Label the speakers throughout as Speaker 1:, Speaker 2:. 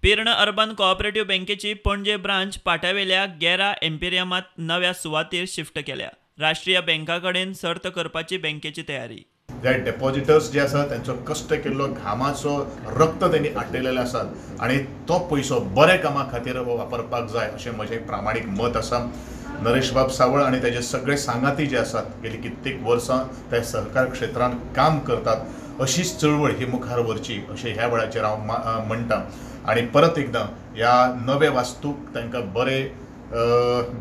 Speaker 1: पेर्ण urban cooperative बँकेची पणजे branch पाट्यावेल्या गेरा एम्पिरियमात नव्या सुवातेर शिफ्ट केल्या. राष्ट्रीय बँका कडेन सर्त करपाची बँकेची तयारी.
Speaker 2: जे डेपॉझिटर्स जे आसात त्यांचो कश्ट केल्लो घामाचो रक्त त्यांनी आटलेले आसात आणि तो पैसो बरे कामा खातीर वापरपाक जाय अशें म्हजें प्रामाणीक मत आसा. नरेश बाब सावळ आणि ताजे सगळे सांगाती जे आसात गेली कित्येक वर्सां ते सहकार क्षेत्रांत काम करतात. अशीच चळवळ ही मुखार व्हरची अशें ह्या वेळाचेर हांव म्हणटां. आणि परत एकदां ह्या नवे वास्तूक तांकां बरे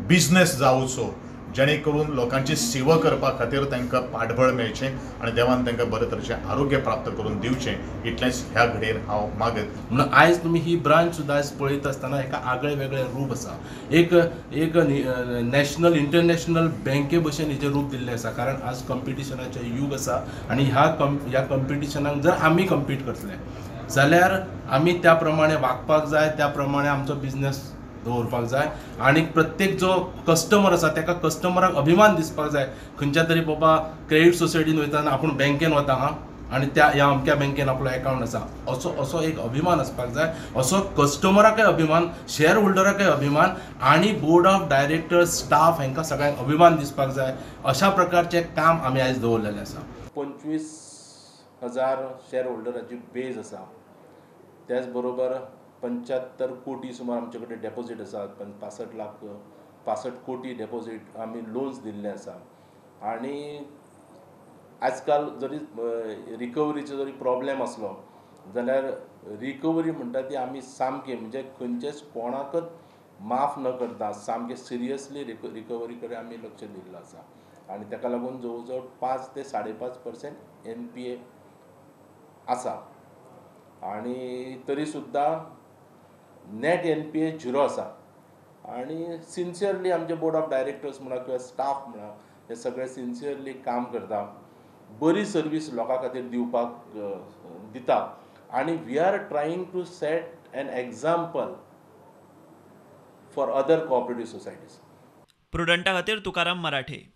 Speaker 2: बिझनेस जावचो जेणे करून लोकांची सेवा करपा खातीर तांकां पाठबळ मेळचें आणि देवान तांकां बरे तरेचें आरोग्य प्राप्त करून दिवचें इतलेंच ह्या घडयेर हांव मागत.
Speaker 3: म्हणून आयज तुमी ही ब्रांच सुद्दां आयज पळयत आसतना एका आगळे वेगळे रूप आसा. एक नॅशनल इंटरनॅशनल बँके भशेन हेजें रूप दिल्लें आसा. कारण आज कॉम्पिटिशनाचें युग आसा आणि ह्या कॉम्पिटिशनाक जर आमी कम्पीट करतले जाल्यार आमी त्या प्रमाणे वागपाक जाय, त्या प्रमाणे आमचो बिझनेस दवरपाक जाय आणि प्रत्येक जो कस्टमर आसा ताका कस्टमराक अभिमान दिसपाक जाय. खंयच्या तरी बाबा क्रेडीट सोसायटीन वयताना आपूण बँकेन वता आणि ह्या अमक्या बँकेन आपलो अकाउंट आसा असो एक अभिमान आसपाक जाय. असो कस्टमराकय अभिमान, शेअर होल्डराकय अभिमान आणि बोर्ड ऑफ डायरेक्टर्स स्टाफ हांकां सगळ्यांक अभिमान दिसपाक जाय. अशा प्रकारचें काम आमी आयज दवरलेलें आसा. 25,000 शेअर होल्डराची बेज आसा. त्याच बरोबर 75 कोटी सुमार आमचे कडेन डेपॉझिट आसात. 65 कोटी डेपॉझिट आमी लोन्स दिल्ले आसा. आणि आजकाल जरी रिकवरीचो जरी प्रॉब्लेम असलो जाल्यार रिकवरी म्हणटा ती आमी सामकी म्हणजे खंयचेच कोणाकच माफ न करता सामके सिरियसली रिकवरी कडेन आमी लक्ष दिल्लो आसा. आणि ताका लागून जवळ जवळ 5 ते 5.5% NPA आसा. आणि तरी सुद्धा नेट NPA 0 आसा. आणि सिन्सियरली आमचे बोर्ड ऑफ डायरेक्टर्स म्हणा किंवा स्टाफ म्हणा हे सगळे सिन्सियरली काम करता. बरी सर्वीस लोकां खातीर दिता आणि we are trying to set an example for other cooperative societies.
Speaker 1: प्रुडंटा खातीर तुकाराम मराठे.